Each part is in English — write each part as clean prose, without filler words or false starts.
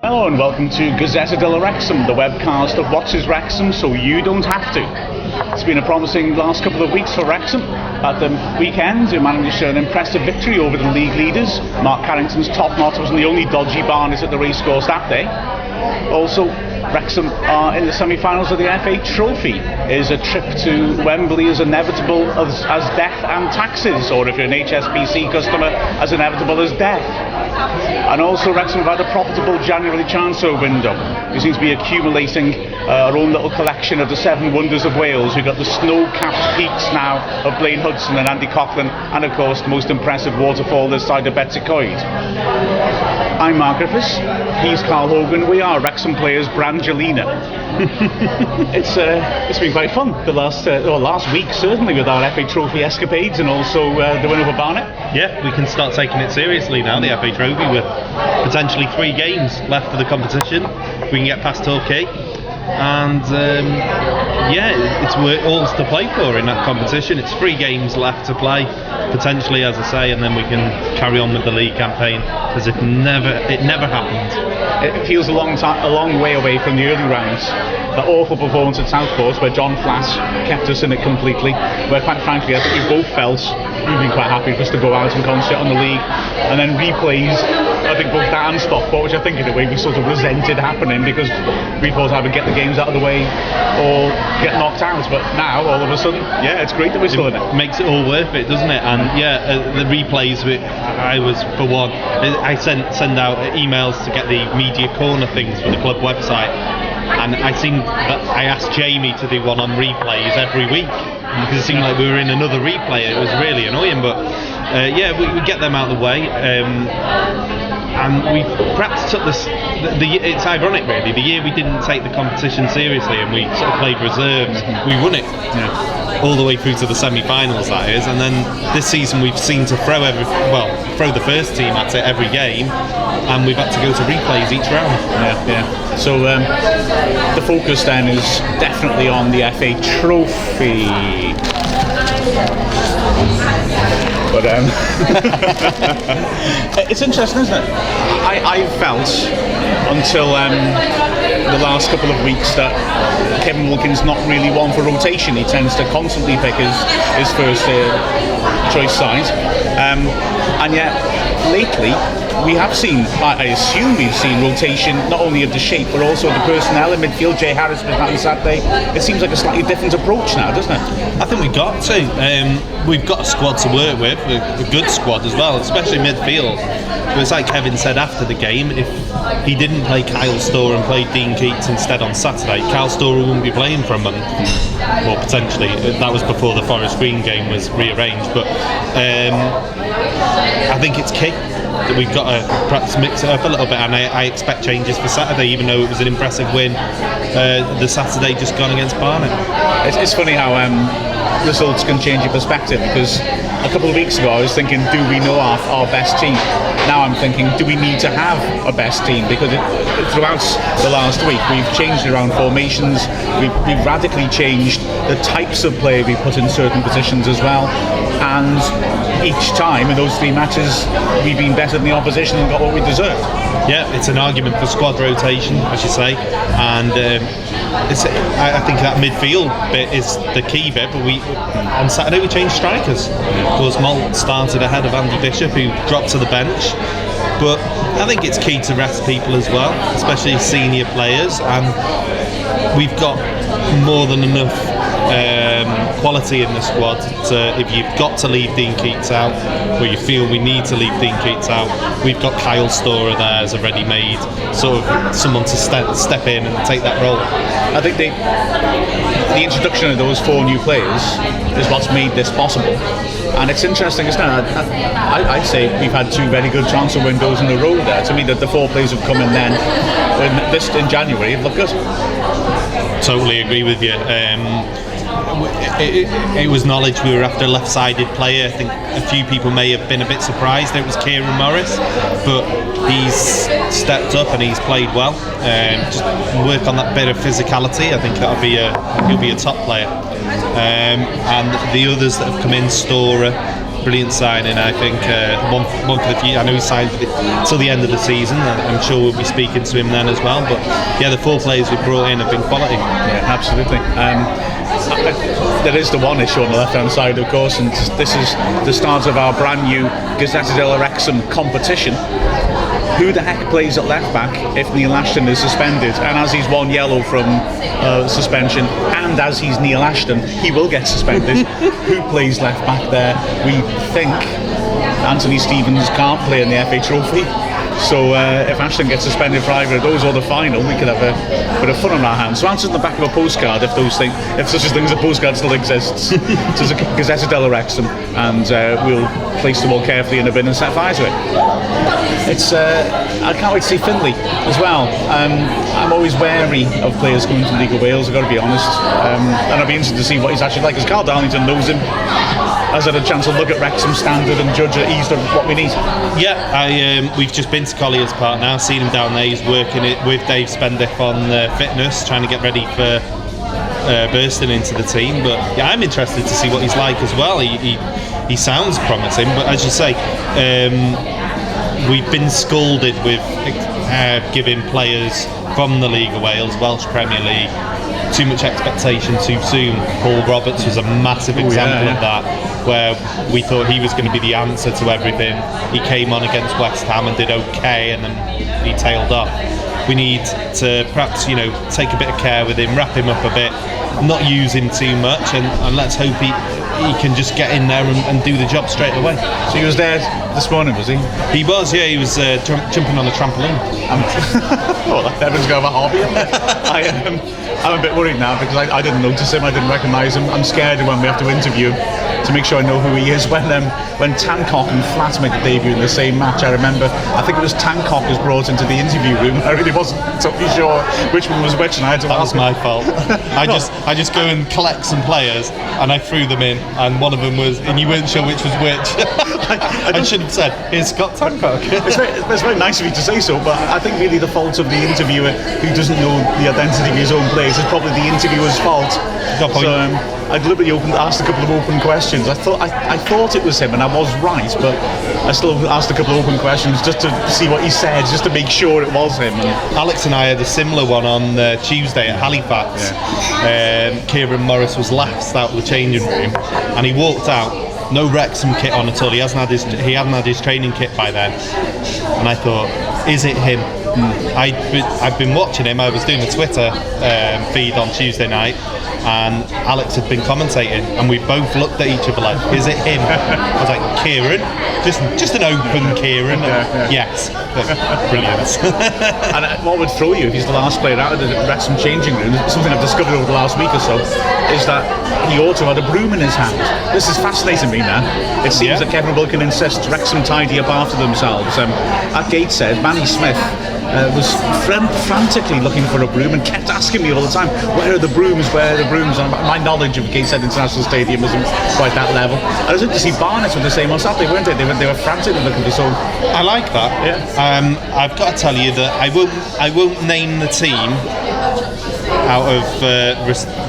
Hello and welcome to Gazzetta Dello Wrexham, the webcast of Watches Wrexham so you don't have to. It's been a promising last couple of weeks for Wrexham. At the weekend, we managed an impressive victory over the league leaders. Mark Carrington's top knot wasn't the only dodgy Barnet at the racecourse that day. Also, Wrexham are in the semi-finals of the FA Trophy. Is a trip to Wembley as inevitable as death and taxes, or if you're an HSBC customer, as inevitable as death. And also Wrexham have had a profitable January transfer window. We seem to be accumulating our own little collection of the seven wonders of Wales. We've got the snow-capped peaks now of Blaine Hudson and Andy Coughlin, and of course the most impressive waterfall this side of Betsy Coed. I'm Mark Griffiths, he's Carl Hogan, we are Wrexham Player's Brangelina. It's been quite fun the last week certainly, with our FA Trophy escapades and also the win over Barnet. Yeah, we can start taking it seriously now, the FA Trophy, with potentially 3 games left for the competition. We can get past Torquay, and it's all to play for in that competition. It's 3 games left to play, potentially, as I say, and then we can carry on with the league campaign as if it never happened. It feels a long way away from the early rounds. That awful performance at Southport where John Flass kept us in it completely, where quite frankly I think we both felt we've been quite happy for us to go out and concentrate on the league, and then replays, I think both that and Stockport, which I think in a way we sort of resented happening because we thought I would get the games out of the way or get knocked out, but now all of a sudden, yeah, it's great that we're still in it. Makes it all worth it, doesn't it? And the replays, I was, for one, I send out emails to get the media corner things for the club website, and I asked Jamie to do one on replays every week because it seemed like we were in another replay. It was really annoying, but we get them out of the way, and we perhaps took this. It's ironic, really. The year we didn't take the competition seriously and we sort of played reserves, we won it. Yeah. All the way through to the semi-finals, that is, and then this season we've seen to throw the first team at it every game, and we've had to go to replays each round. Yeah. So the focus then is definitely on the FA Trophy. But it's interesting, isn't it? I felt until the last couple of weeks that Kevin Wilkins not really one for rotation. He tends to constantly pick his first choice side, and yet lately we have seen, I assume we've seen rotation not only of the shape but also of the personnel in midfield. Jay Harris was that on Saturday. It seems like a slightly different approach now, doesn't it? I think we've got to. We've got a squad to work with, a good squad as well, especially midfield. But it's like Kevin said after the game, if he didn't play Kyle Storr and played Dean Keats instead on Saturday, Kyle Storr wouldn't be playing for a month, or potentially. That was before the Forest Green game was rearranged. But I think it's key that we've got to perhaps mix it up a little bit, and I expect changes for Saturday, even though it was an impressive win the Saturday just gone against Barnet. It's funny how results can change your perspective, because a couple of weeks ago I was thinking, do we know our best team? Now I'm thinking, do we need to have a best team? Because throughout the last week we've changed around formations, we've radically changed the types of player we put in certain positions as well, and each time in those 3 matches we've been better than the opposition and got what we deserved. Yeah, it's an argument for squad rotation, as you say, and I think that midfield bit is the key bit. But on Saturday we changed strikers. Of course, Malt started ahead of Andy Bishop, who dropped to the bench. But I think it's key to rest people as well, especially senior players, and we've got more than enough quality in the squad to, if you've got to leave Dean Keats out, or you feel we need to leave Dean Keats out, we've got Kyle Storr there as a ready-made sort of someone to step in and take that role. I think the introduction of those 4 new players is what's made this possible. And it's interesting, isn't it? I'd say we've had 2 very good transfer windows in a row there. To me, that the 4 players have come in then, in January, have looked good. Totally agree with you. It was knowledge we were after a left-sided player. I think a few people may have been a bit surprised that it was Kieran Morris, but he's stepped up and he's played well. Just work on that bit of physicality. I think he'll be a top player. And the others that have come in, Storer, brilliant signing. I think one for the future. I know he's signed till the end of the season. I'm sure we'll be speaking to him then as well. But yeah, the 4 players we've brought in have been quality. Yeah, absolutely. There is the one issue on the left-hand side, of course, and this is the start of our brand new Gazzetta Dello Wrexham competition. Who the heck plays at left back if Neil Ashton is suspended? And as he's 1 yellow from suspension, and as he's Neil Ashton, he will get suspended. Who plays left back there? We think Anthony Stevens can't play in the FA Trophy. So if Ashton gets suspended for either of those or the final, we could have a bit of fun on our hands. So answer in the back of a postcard if such a thing as a postcard still exists. So there's a Gazzetta Dello Wrexham, and we'll place them all carefully in a bin and set fire to it. I can't wait to see Finlay as well. I'm always wary of players coming from League of Wales, I've got to be honest. And I'll be interested to see what he's actually like, because Carl Darlington knows him, has had a chance to look at Wrexham's standard and judge that he's done what we need. Yeah, we've just been to Collier's Park now, seen him down there. He's working it with Dave Spendiff on fitness, trying to get ready for bursting into the team. But yeah, I'm interested to see what he's like as well. He sounds promising, but as you say, we've been scolded with giving players from the League of Wales, Welsh Premier League, too much expectation too soon. Paul Roberts was a massive example of that, where we thought he was going to be the answer to everything. He came on against West Ham and did okay, and then he tailed off. We need to perhaps, take a bit of care with him, wrap him up a bit, not use him too much, and let's hope he can just get in there and do the job straight away. So he was there this morning, was he? He was, yeah. He was jumping on a trampoline. Everyone's got a hobby. I'm a bit worried now because I didn't notice him, I didn't recognise him. I'm scared when we have to interview him to make sure I know who he is. When Tancock and Flat make a debut in the same match, I think it was Tancock was brought into the interview room. I really wasn't totally sure which one was which, and I had to. That was my fault. I just go and collect some players and I threw them in, and one of them was, and you weren't sure which was which. I should have said, "Here's Scott Tancock." It's very nice of you to say so, but I think really the fault of the interviewer who doesn't know the identity of his own players is probably the interviewer's fault. So I deliberately asked a couple of open questions. I thought it was him, and I was right, but I still asked a couple of open questions just to see what he said, just to make sure it was him. Alex and I had a similar one on Tuesday at Halifax. Yeah. Kieran Morris was last out of the changing room, and he walked out, no Wrexham kit on at all. He hadn't had his training kit by then, and I thought, is it him? I've been watching him. I was doing a Twitter feed on Tuesday night, and Alex had been commentating, and we both looked at each other like, is it him? I was like, Kieran? Just an open Kieran? Yes. Brilliant. And what would throw you if he's the last player out of the Wrexham changing room, something I've discovered over the last week or so, is that he also had a broom in his hand. This is fascinating me, man. It seems that Kevin Wilkin insists Wrexham tidy up after themselves. At Gateshead, Manny Smith was frantically looking for a broom and kept asking me all the time, where are the brooms, where are the brooms? And my knowledge of Gateshead International Stadium isn't quite that level. I was interested to see Barnet with the same on Saturday, weren't they? They were frantically looking for some. I like that. Yeah. I've got to tell you that I won't name the team out of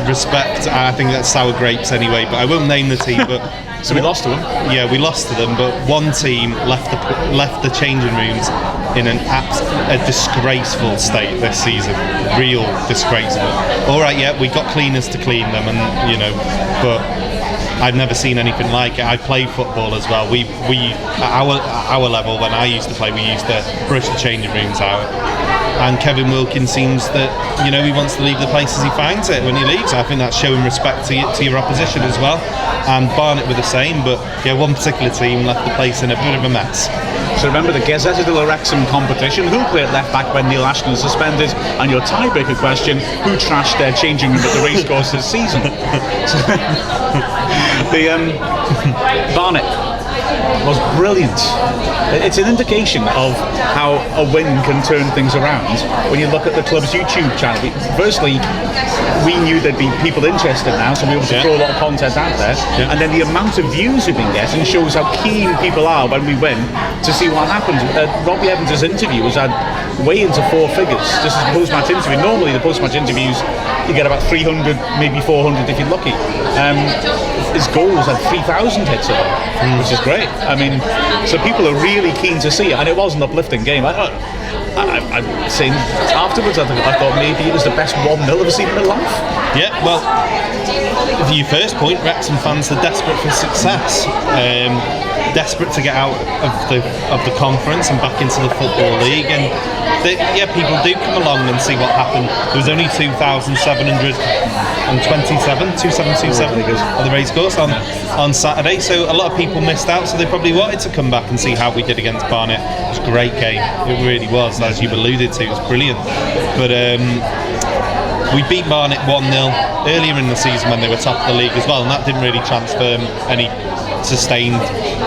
respect. I think that's sour grapes anyway, but I won't name the team. But so we lost to them. Yeah, we lost to them, but one team left the changing rooms in a disgraceful state this season. Real disgraceful. All right, yeah, we got cleaners to clean them, and but I've never seen anything like it. I played football as well. We at our level, when I used to play, we used to brush the changing rooms out. And Kevin Wilkin seems that he wants to leave the place as he finds it when he leaves. I think that's showing respect to your opposition as well. And Barnet were the same, but one particular team left the place in a bit of a mess. So remember the Gazzetta Dello Wrexham competition. Who played left back when Neil Ashton was suspended? And your tiebreaker question: who trashed their changing room at the racecourse this season? Barnet was brilliant. It's an indication of how a win can turn things around when you look at the club's YouTube channel. Firstly, we knew there'd be people interested now, so we were able to throw a lot of content out there. Yeah. And then the amount of views we've been getting shows how keen people are when we win to see what happens. Robbie Evans' interview was had way into 4 figures, just as a post-match interview. Normally the post-match interviews you get about 300, maybe 400 if you're lucky. his goals had 3,000 hits on them, which is great. I mean, so people are really keen to see it, and it was an uplifting game. I'm saying afterwards, I thought maybe it was the best 1-0 I've ever seen in my life. Yeah, well, for your first point, Wrexham fans are desperate for success. Desperate to get out of the conference and back into the Football League, and people do come along and see what happened. There was only 2,727 on the race course on Saturday, so a lot of people missed out, so they probably wanted to come back and see how we did against Barnet. It was a great game, it really was, as you've alluded to, it was brilliant. But we beat Barnet 1-0 earlier in the season when they were top of the league as well, and that didn't really transfer any sustained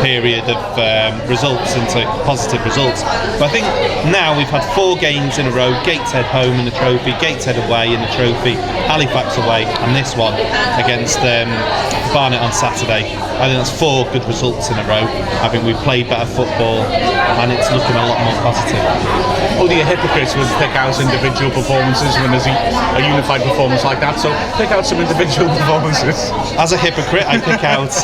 period of results into positive results. But I think now we've had 4 games in a row: Gateshead home in the trophy, Gateshead away in the trophy, Halifax away, and this one against Barnet on Saturday. I think that's 4 good results in a row. I think we've played better football and it's looking a lot more positive. Only a hypocrite would pick out individual performances when there's a unified performance like that, so pick out some individual performances. As a hypocrite, I pick out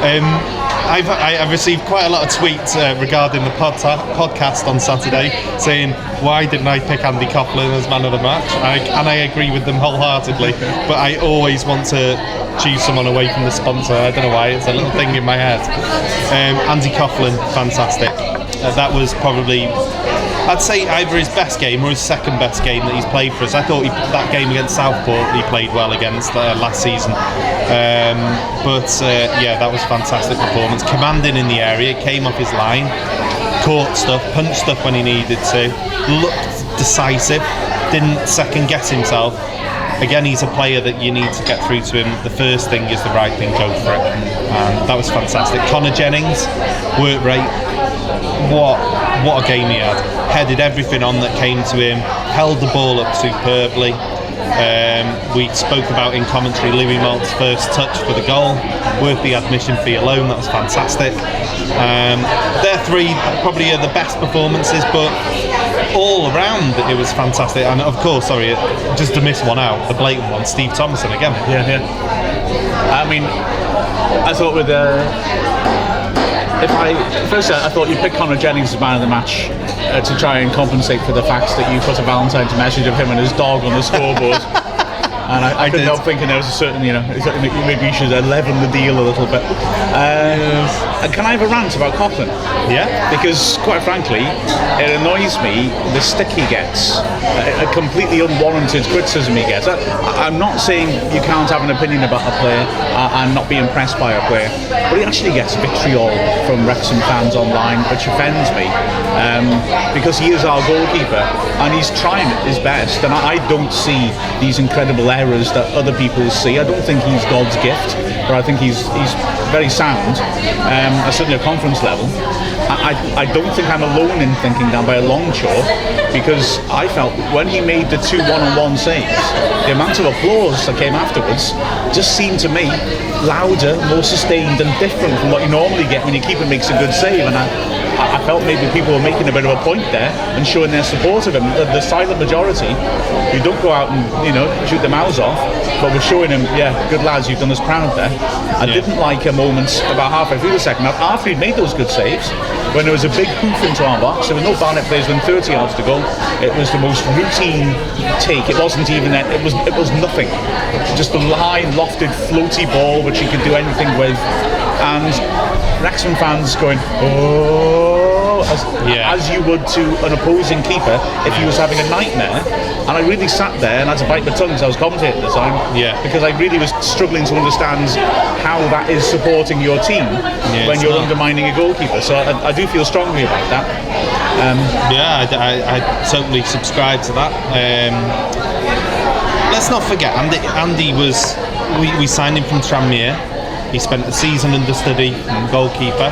I've received quite a lot of tweets regarding the podcast on Saturday saying, why didn't I pick Andy Coughlin as man of the match? And I agree with them wholeheartedly, but I always want to choose someone away from the sponsor. I don't know why, it's a little thing in my head. Andy Coughlin, fantastic. That was probably, I'd say, either his best game or his second best game that he's played for us. I thought that game against Southport he played well against last season. That was a fantastic performance. Commanding in the area, came off his line, caught stuff, punched stuff when he needed to, looked decisive, didn't second guess himself. Again, he's a player that you need to get through to him. The first thing is the right thing, go for it. And that was fantastic. Connor Jennings, work rate. What a game he had. Headed everything on that came to him, held the ball up superbly. We spoke about in commentary Louis Malt's first touch for the goal, worth the admission fee alone. That was fantastic. Their 3 probably are the best performances, but all around it was fantastic. And of course, just to miss one out, the blatant one, Steve Thompson again. Yeah. I mean, I thought with I thought you picked Connor Jennings as man of the match to try and compensate for the fact that you put a Valentine's message of him and his dog on the scoreboard. And I couldn't help thinking there was a certain, maybe you should leaven the deal a little bit. And can I have a rant about Coughlin? Yeah. Because, quite frankly, it annoys me the stick he gets, a completely unwarranted criticism he gets. I'm not saying you can't have an opinion about a player and not be impressed by a player, but he actually gets vitriol from Wrexham fans online, which offends me, because he is our goalkeeper and he's trying his best, and I don't see these incredible errors that other people see. I don't think he's God's gift, but I think he's very sound, certainly at conference level. I don't think I'm alone in thinking that by a long chalk, because I felt when he made the 2 one-on-one saves, the amount of applause that came afterwards just seemed to me louder, more sustained and different from what you normally get when your keeper makes a good save. And I felt maybe people were making a bit of a point there and showing their support of him. The silent majority who don't go out and shoot their mouths off, but we're showing him, good lads, you've done us proud there. I didn't like a moment about halfway through the second half, after he'd made those good saves, when there was a big hoof into our box. There was no Barnet players within 30 yards to go. It was the most routine take. It wasn't even that. It was nothing. Just a high, lofted, floaty ball which he could do anything with. And Wrexham fans going, oh, as you would to an opposing keeper if he was having a nightmare. And I really sat there and had to bite my tongue because I was commentating at the time. Yeah. Because I really was struggling to understand how that is supporting your team when you're undermining a goalkeeper. So I do feel strongly about that. I totally subscribe to that. Let's not forget, Andy was, we signed him from Tranmere. He spent the season understudy and goalkeeper.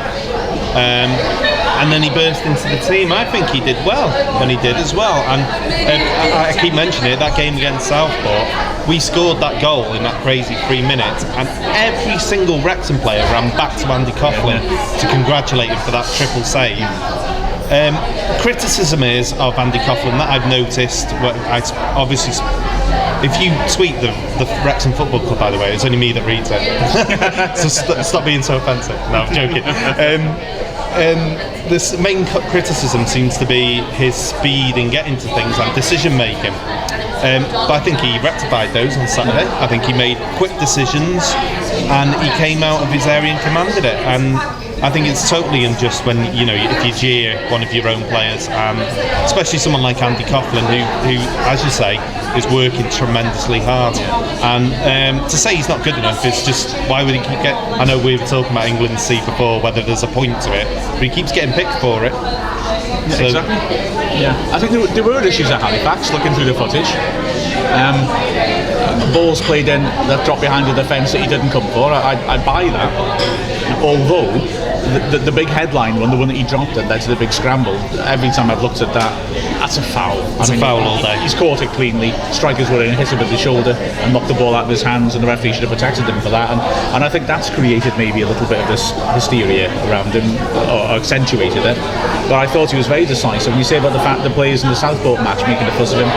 And then he burst into the team. I think he did well when he did as well. And I keep mentioning it, that game against Southport, we scored that goal in that crazy 3 minutes, and every single Wrexham player ran back to Andy Coughlin to congratulate him for that triple save. Criticism is of Andy Coughlin that I've noticed. Obviously, if you tweet the Wrexham Football Club, by the way, it's only me that reads it. So stop being so offensive. No, I'm joking. This main criticism seems to be his speed in getting to things and decision making. But I think he rectified those on Saturday. I think he made quick decisions and he came out of his area and commanded it. And I think it's totally unjust when, if you jeer one of your own players, especially someone like Andy Coughlin, who, as you say, is working tremendously hard. And to say he's not good enough is just, why would he keep getting... I know we were talking about England's C before, whether there's a point to it, but he keeps getting picked for it. Yeah, so, exactly. Yeah, I think there were issues at Halifax, looking through the footage. Balls played in that dropped behind the defence that he didn't come for. I buy that. Although the big headline one, the one that he dropped that led to the big scramble, every time I've looked at that, that's a foul. It's a foul all day. He's caught it cleanly. Strikers were in, hit him with the shoulder and knocked the ball out of his hands, and the referee should have protected him for that. And I think that's created maybe a little bit of this hysteria around him, or accentuated it. But I thought he was very decisive. When you say about the fact the players in the Southport match making a fuss of him,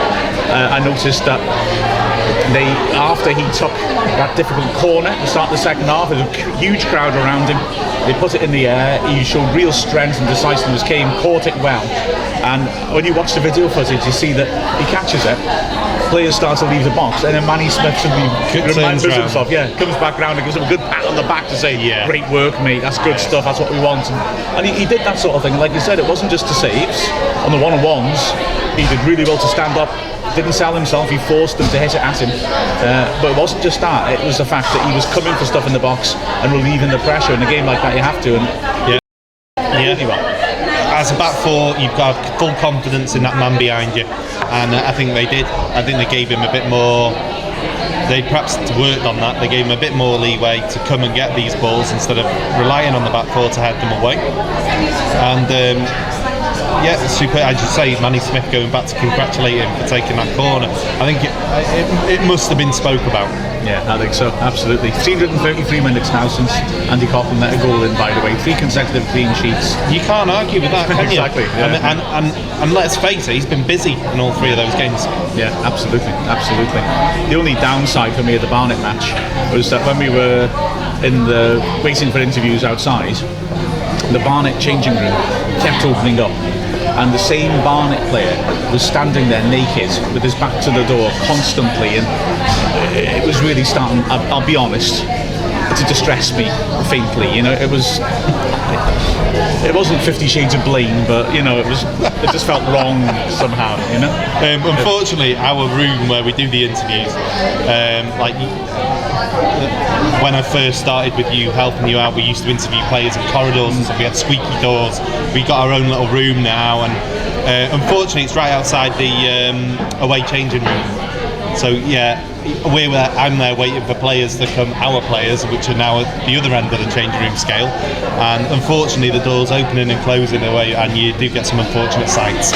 I noticed that after he took that difficult corner at the start of the second half, there was a huge crowd around him. They put it in the air. He showed real strength and decisiveness, caught it well. And when you watch the video footage, you see that he catches it. Players start to leave the box, and then Manny Smith suddenly reminds himself, comes back round and gives him a good pat on the back to say, great work, mate, that's good stuff, that's what we want. And he did that sort of thing. Like you said, it wasn't just the saves. On the one-on-ones, he did really well to stand up. Didn't sell himself, he forced them to hit it at him. But it wasn't just that, it was the fact that he was coming for stuff in the box and relieving the pressure. In a game like that, you have to. As a back four, you've got full confidence in that man behind you, and I think they did. I think they gave him a bit more. They perhaps worked on that. They gave him a bit more leeway to come and get these balls instead of relying on the back four to head them away. And super. As you say, Manny Smith going back to congratulate him for taking that corner. I think it must have been spoke about. Yeah, I think so, absolutely. 333 minutes now since Andy Coughlin let a goal in, by the way. 3 consecutive clean sheets. You can't argue with that, can you? Exactly. Yeah. And let's face it, he's been busy in all 3 of those games. Yeah, absolutely. The only downside for me of the Barnet match was that when we were waiting for interviews outside, the Barnet changing room kept opening up, and the same Barnet player was standing there naked with his back to the door constantly, and it was really starting, I'll be honest, to distress me faintly. It wasn't 50 Shades of Blaine, but it just felt wrong somehow. Unfortunately, our room where we do the interviews, when I first started with you, helping you out, we used to interview players in corridors and stuff. We had squeaky doors. We got our own little room now, and unfortunately, it's right outside the away changing room. So I'm there waiting for players to come, our players, which are now at the other end of the change room scale, and unfortunately the doors opening and closing away, and you do get some unfortunate sights.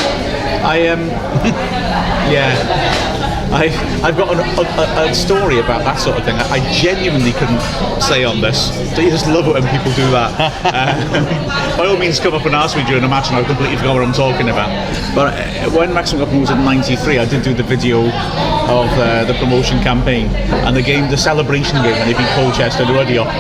I've got a story about that sort of thing. I genuinely couldn't say on this. So you just love it when people do that. By all means, come up and ask me during a match, and I completely forgot what I'm talking about. But when Wrexham got promoted in '93, I did do the video of the promotion campaign and the celebration game when they beat Colchester and Ruddy up.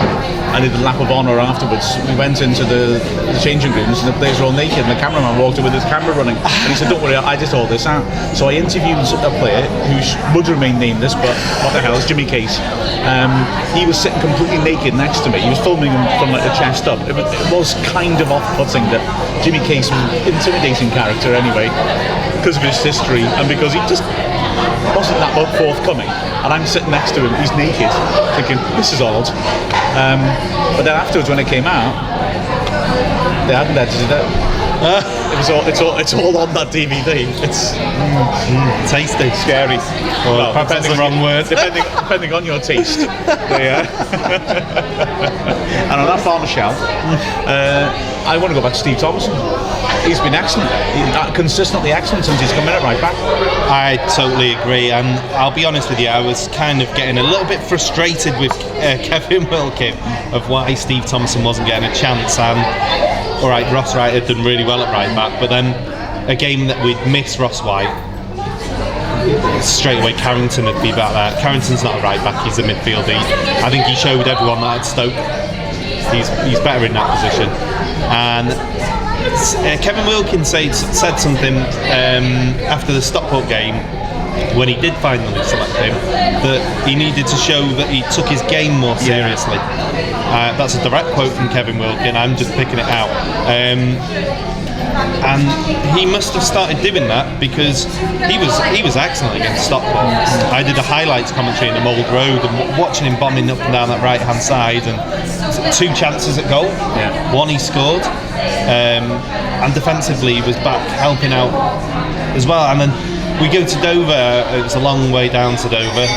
I did the lap of honour afterwards. We went into the changing rooms and the players were all naked, and the cameraman walked in with his camera running, and he said, "Don't worry, I did all this out." So I interviewed a player who would remain nameless, but what the hell, is Jimmy Case. He was sitting completely naked next to me. He was filming him from the chest up. It was kind of off-putting that Jimmy Case was an intimidating character anyway, because of his history and because he just wasn't that forthcoming. And I'm sitting next to him, he's naked, thinking, this is odd. But then afterwards, when it came out, they hadn't edited it. It's all on that DVD. It's tasty, scary. Well, perhaps that's the wrong word. Depending on your taste. And on that bombshell, I want to go back to Steve Thompson. He's been excellent, consistently excellent since he's come in at right back. I totally agree, and I'll be honest with you, I was kind of getting a little bit frustrated with Kevin Wilkin of why Steve Thompson wasn't getting a chance, and all right, Ross White had done really well at right back, but then a game that we'd miss Ross White, straight away Carrington would be back there. Carrington's not a right back, he's a midfielder. I think he showed everyone that at Stoke he's better in that position. And Kevin Wilkins said something after the Stockport game, when he did finally select him, that he needed to show that he took his game more seriously. That's a direct quote from Kevin Wilkins, I'm just picking it out. And he must have started doing that because he was excellent against Stockport. I did a highlights commentary in the Mould Road and watching him bombing up and down that right hand side, and 2 chances at goal, one he scored, and defensively he was back helping out as well. And then we go to Dover, it was a long way down to Dover,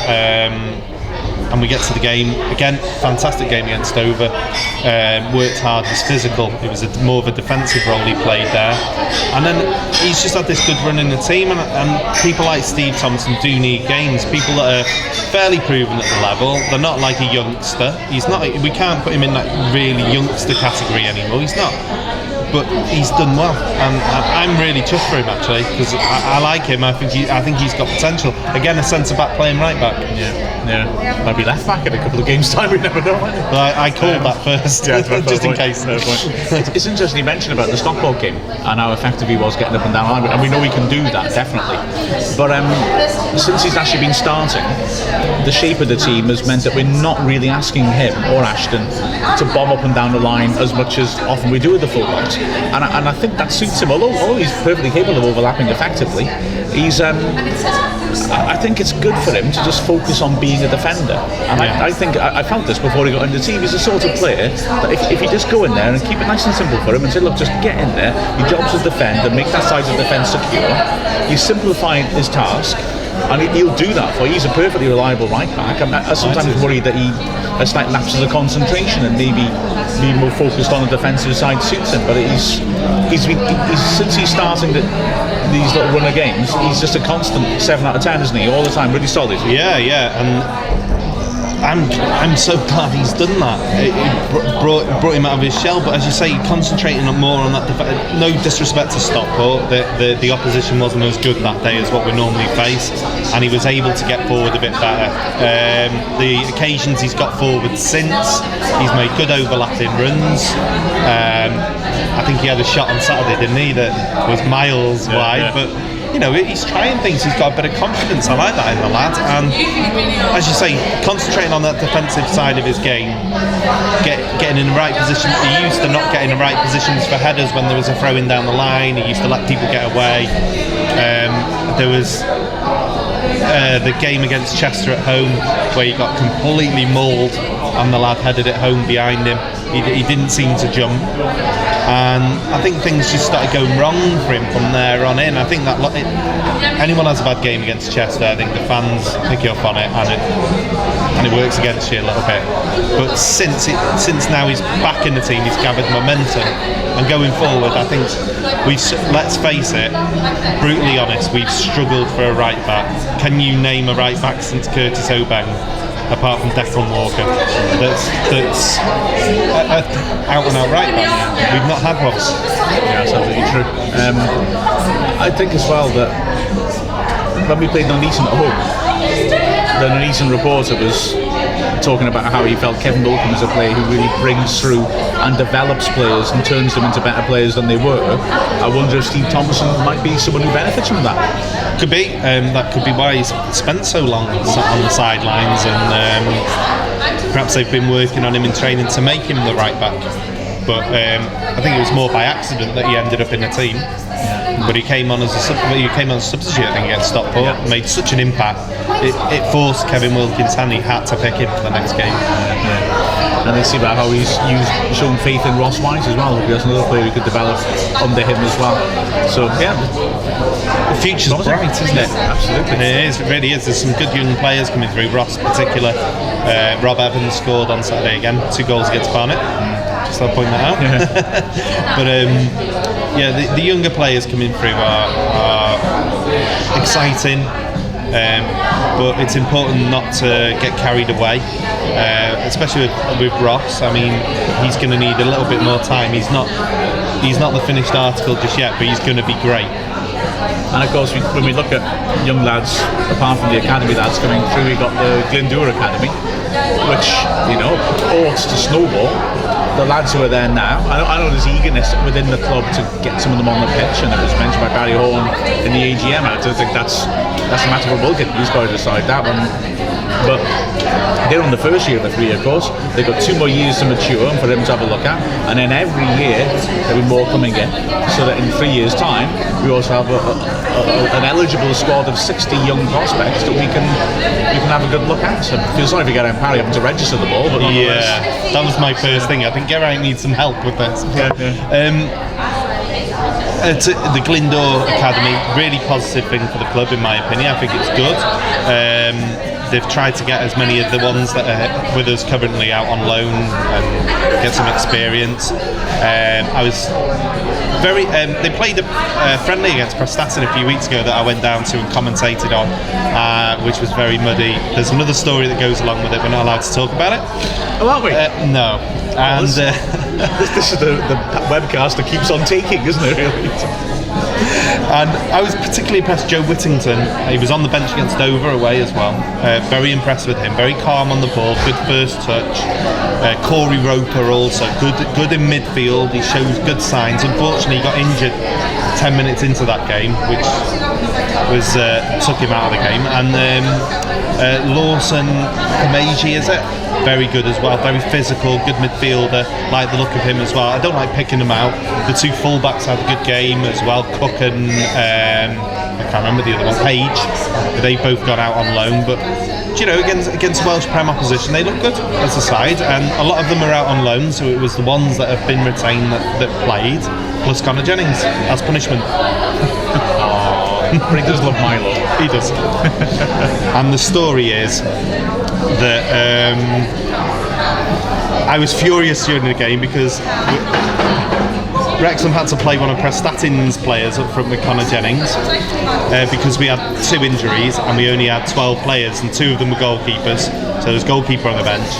and we get to the game again. Fantastic game against Dover. Worked hard, was physical. It was more of a defensive role he played there. And then he's just had this good run in the team. And people like Steve Thompson do need games. People that are fairly proven at the level. They're not like a youngster. He's not. We can't put him in that really youngster category anymore. He's not. But he's done well, and I'm really chuffed for him actually, because I like him. I think he's got potential. Again, a centre back playing right back. Yeah. Might be left back in a couple of games' time. We never know. Well, I called that first, just in case. It's interesting you mentioned about the Stockport game and how effective he was getting up and down the line, and we know he can do that definitely. But since he's actually been starting, the shape of the team has meant that we're not really asking him or Ashton to bomb up and down the line as much as often we do with the fullbacks. And I think that suits him. Although he's perfectly capable of overlapping effectively, I think it's good for him to just focus on being a defender. And I think I felt this before he got into the team. He's the sort of player that if you just go in there and keep it nice and simple for him and say, look, just get in there, your job's to defend and make that side of the defence secure, you simplify his task, and he'll do that for you. He's a perfectly reliable right back. I'm sometimes worried that he has slight lapses of concentration and maybe be more focused on the defensive side suits him. But he's since he's starting these little runner games, he's just a constant 7 out of 10, isn't he? All the time, really solid. Yeah, and I'm so glad he's done that. It brought him out of his shell. But as you say, concentrating more on that. No disrespect to Stockport, the opposition wasn't as good that day as what we normally face, and he was able to get forward a bit better. The occasions he's got forward since, he's made good overlapping runs. I think he had a shot on Saturday, didn't he, that was miles wide, but you know, he's trying things, he's got a bit of confidence. I like that in the lad. And as you say, concentrating on that defensive side of his game, getting in the right position. He used to not get in the right positions for headers when there was a throw in down the line. He used to let people get away. There was the game against Chester at home where he got completely mauled and the lad headed it home behind him. He didn't seem to jump, and I think things just started going wrong for him from there on in. I think that anyone has a bad game against Chester, I think the fans pick you up on it, and it works against you a little bit. But since now he's back in the team, he's gathered momentum, and going forward, I think let's face it, brutally honest, we've struggled for a right back. Can you name a right back since Curtis Obeng, apart from Declan Walker, that's out and out right back? We've not had one. Yeah, that's absolutely true. I think as well that when we played Nuneaton at home, the Nuneaton reporter was talking about how he felt Kevin Wilkins is a player who really brings through and develops players and turns them into better players than they were. I wonder if Steve Thompson might be someone who benefits from that. Could be. That could be why he's spent so long on the sidelines, and perhaps they've been working on him in training to make him the right back. But I think it was more by accident that he ended up in the team. But he came on as a substitute, I think, against Stockport. Made such an impact. It forced Kevin Wilkins' hand. He had to pick him for the next game. And they see about how he's shown faith in Ross White as well. That's another player who could develop under him as well. So the future's bright, isn't it? Absolutely. It really is. There's some good young players coming through. Ross in particular. Rob Evans scored on Saturday again, 2 goals against Barnet. Just I'll point that out. But the younger players coming through are exciting. But it's important not to get carried away, especially with Ross. I mean, he's going to need a little bit more time. He's not he's not the finished article just yet, but he's going to be great. And of course, when we look at young lads, apart from the academy lads coming through, we've got the Glyndŵr Academy, which, ought to snowball. The lads who are there now, I know there's eagerness within the club to get some of them on the pitch, and it was mentioned by Barry Horn in the AGM. I don't think that's a matter for Wilkin. He's got to decide that one. But they're on the first year of a 3-year course. They've got 2 more years to mature and for him to have a look at, and then every year there'll be more coming in, so that in 3 years' time we also have an eligible squad of 60 young prospects that we can have a good look at. So I feel sorry for Geraint Parry having to register them all, but yeah, that was my first thing. I think Geraint needs some help with this. The Glyndŵr Academy, really positive thing for the club in my opinion. I think it's good. They've tried to get as many of the ones that are with us currently out on loan and get some experience. I was very. They played a friendly against Prestatyn a few weeks ago that I went down to and commentated on, which was very muddy. There's another story that goes along with it. We're not allowed to talk about it. Oh, aren't we? No. And this is the webcast that keeps on taking, isn't it? Really. And I was particularly impressed with Joe Whittington. He was on the bench against Dover away as well. Very impressed with him. Very calm on the ball. Good first touch. Corey Roper also good in midfield. He shows good signs. Unfortunately, he got injured 10 minutes into that game, which was took him out of the game. And Lawson Kameji, is it? Very good as well, very physical, good midfielder. Like the look of him as well. I don't like picking them out. The 2 fullbacks had a good game as well. Cook and I can't remember the other one, Page. They both got out on loan, but against Welsh Prem opposition, they look good as a side, and a lot of them are out on loan. So it was the ones that have been retained that played, plus Connor Jennings as punishment. But he does love Milo. He does. And the story is that I was furious during the game because Wrexham had to play one of Prestatyn's players up front with Connor Jennings because we had 2 injuries and we only had 12 players, and 2 of them were goalkeepers, so there was goalkeeper on the bench.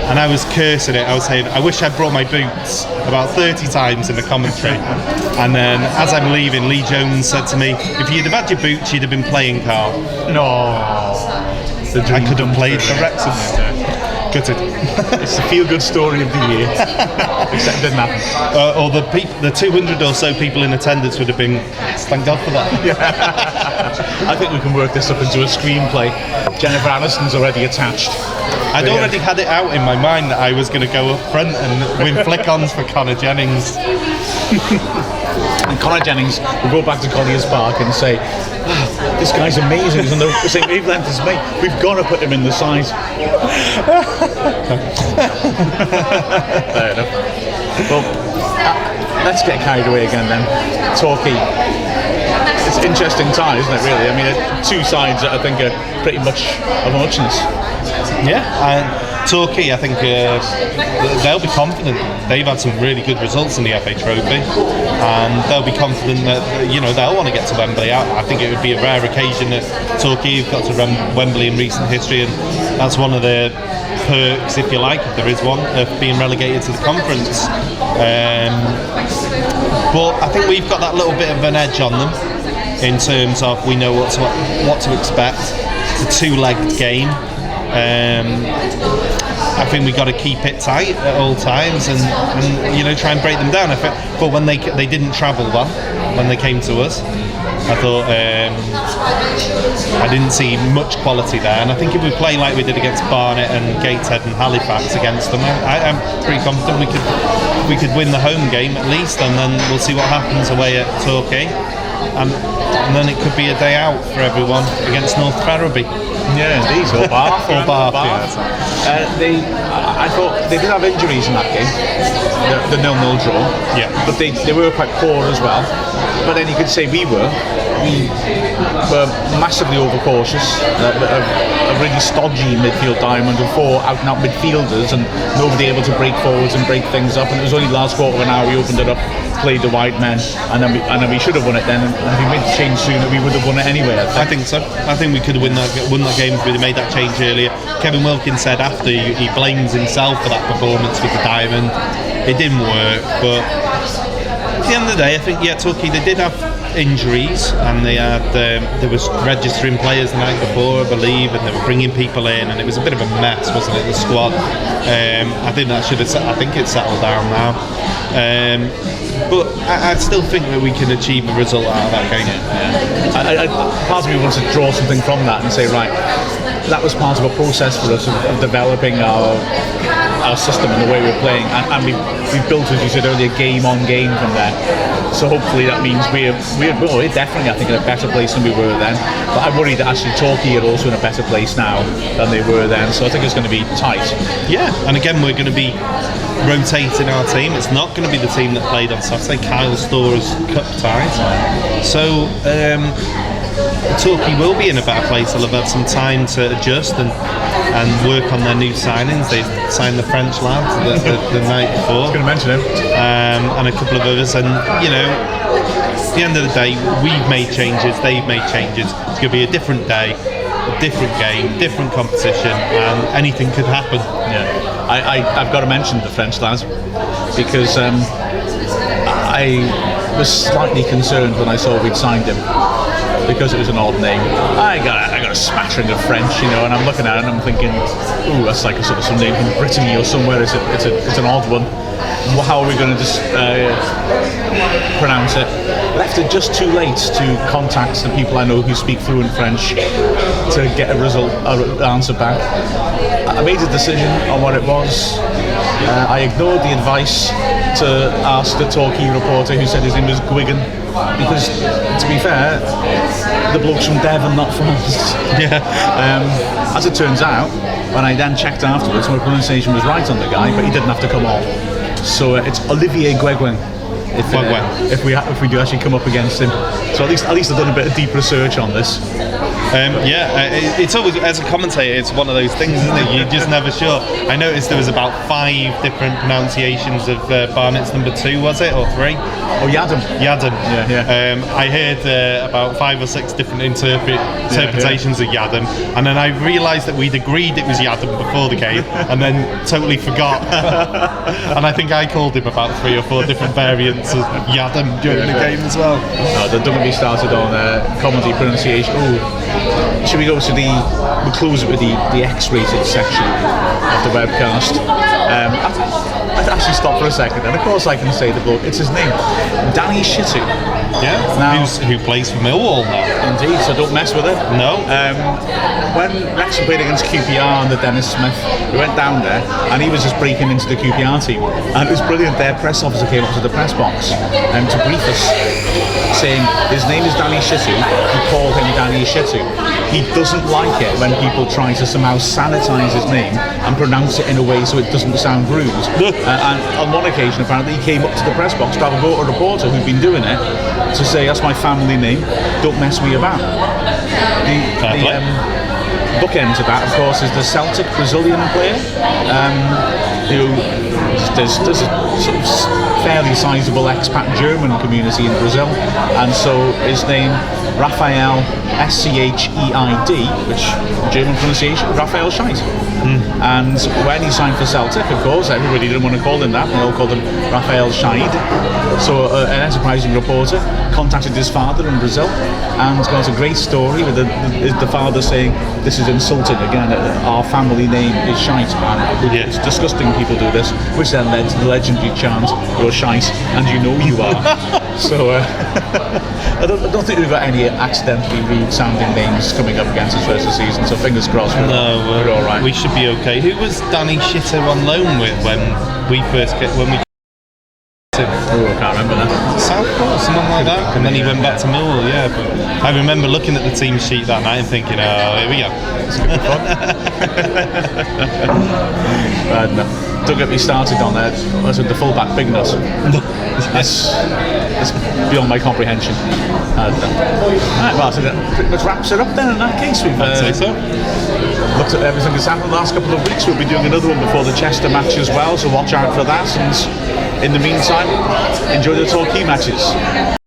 And I was cursing it. I was saying, I wish I'd brought my boots, about 30 times in the commentary. And then as I'm leaving, Lee Jones said to me, if you'd have had your boots, you'd have been playing, Carl. No. I could have played for Wrexham. Gutted. It's the feel-good story of the year. Except it didn't happen. Or the 200 or so people in attendance would have been, thank God for that. I think we can work this up into a screenplay. Jennifer Aniston's already attached. I'd already had it out in my mind that I was going to go up front and win flick-ons for Connor Jennings. And Connor Jennings will go back to Colliers Park and say, this guy's amazing, he's on the same wavelength as me. We've got to put him in the side. Fair enough. Well, let's get carried away again then. Torquay. It's an interesting tie, isn't it, really? I mean, 2 sides that I think are pretty much of a muchness. Yeah, Torquay, I think they'll be confident. They've had some really good results in the FA Trophy, and they'll be confident that they'll want to get to Wembley. I think it would be a rare occasion that Torquay have got to Wembley in recent history, and that's one of the perks, if you like, if there is one, of being relegated to the conference. But I think we've got that little bit of an edge on them in terms of we know what to expect. It's a 2-legged game. I think we've got to keep it tight at all times and try and break them down. But when they didn't travel well when they came to us, I thought I didn't see much quality there. And I think if we play like we did against Barnet and Gateshead and Halifax against them, I'm pretty confident we could win the home game at least, and then we'll see what happens away at Torquay. And then it could be a day out for everyone against North Ferriby. Yeah, indeed. Or Bath. I thought they did have injuries in that game, the 0-0 draw. Yeah. But they were quite poor as well. But then you could say we were massively overcautious. A really stodgy midfield diamond of 4 out-and-out midfielders, and nobody able to break forwards and break things up. And it was only the last quarter of an hour we opened it up, played the wide men, and then we should have won it then. And if we made the change sooner, we would have won it anyway. I think so. I think we could have won that game if we'd have made that change earlier. Kevin Wilkins said after he blames himself for that performance with the diamond. it didn't work. But at the end of the day, I think Torquay, they did have injuries, and they had there was registering players the night before, I believe, and they were bringing people in, and it was a bit of a mess, wasn't it? The squad. I think that should have. I think it's settled down now. But I still think that we can achieve a result out of that game. Part of me wants to draw something from that and say, right, that was part of a process for us of developing our system and the way we're playing, and we built, as you said earlier, game on game from there. So hopefully that means we're definitely, I think, in a better place than we were then. But I worry that actually Torquay are also in a better place now than they were then. So I think it's going to be tight. Yeah, and again, we're going to be rotating our team. It's not going to be the team that played on Saturday. Kyle Storer's cup tied. So Torquay will be in a better place. They'll have had some time to adjust and work on their new signings. They signed the French lad the night before. I was going to mention him. And a couple of others. And, you know, at the end of the day, we've made changes, they've made changes. It's going to be a different day, a different game, different competition, and anything could happen. Yeah, I've got to mention the French lad because I was slightly concerned when I saw we'd signed him, because it was an odd name. I got a smattering of French, you know, and I'm looking at it and I'm thinking, ooh, that's like a sort of some name from Brittany or somewhere. It's an odd one. How are we going to just pronounce it? Left it just too late to contact the people I know who speak fluent French to get an answer back. I made a decision on what it was. I ignored the advice to ask the Torquay reporter who said his name was Guigan, because, to be fair, the bloke's from Devon, not France. Yeah. As it turns out, when I then checked afterwards, my pronunciation was right on the guy, but he didn't have to come on. So it's Olivier Gueguen. If we do actually come up against him, so at least I've done a bit of deep research on this. It's always, as a commentator, it's one of those things, isn't it? You're just never sure. I noticed there was about 5 different pronunciations of Barnet's number 2, was it, or 3? Oh, Yadam. Yeah. I heard about 5 or 6 different interpretations of Yadam, and then I realised that we'd agreed it was Yadam before the game, and then totally forgot. And I think I called him about 3 or 4 different variants of Yadam during the game as well. They're going to be started on comedy pronunciation. Ooh. Should we go to we'll close it with the X-rated section of the webcast. I'd actually stop for a second, and of course I can say the bloke, it's his name, Danny Shittu. Yeah, now, who plays for Millwall now. Indeed, so don't mess with it. No. When Wrexham played against QPR under Dennis Smith, we went down there, and he was just breaking into the QPR team, and it was brilliant. Their press officer came up to the press box to brief us, saying his name is Danny Shittu, we call him Danny Shittu. He doesn't like it when people try to somehow sanitise his name and pronounce it in a way so it doesn't sound rude. And on one occasion, apparently, he came up to the press box to have a reporter who'd been doing it to say, that's my family name, don't mess me about. The bookend to that, of course, is the Celtic Brazilian player, who there's a sort of fairly sizable expat German community in Brazil, and so his name, Raphael Scheid, which German pronunciation, Raphael Scheidt. And when he signed for Celtic, of course, everybody didn't want to call him that, they all called him Raphael Scheidt. So an enterprising reporter contacted his father in Brazil, and got a great story with the father saying, this is insulting, again, our family name is Scheidt, and it's disgusting people do this, which then led to the legendary chant, you're Scheidt, and you know you are. So I don't think we've got any accidentally rude sounding names coming up against us first of the season, so fingers crossed we're all right. We should be okay. Who was Danny Shittu on loan with when we Oh, I can't remember that. Southport or something like that, and then he went back to Millwall. Yeah, but I remember looking at the team sheet that night and thinking, oh, here we go. It's going to be fun. No, don't get me started on that. The fullback Big Nut. That's beyond my comprehension. Right, well, so that pretty much wraps it up then. In that case, we've I'd say so. looked at everything that's happened the last couple of weeks. We'll be doing another one before the Chester match as well, so watch out for that. And in the meantime, enjoy the Torquay matches.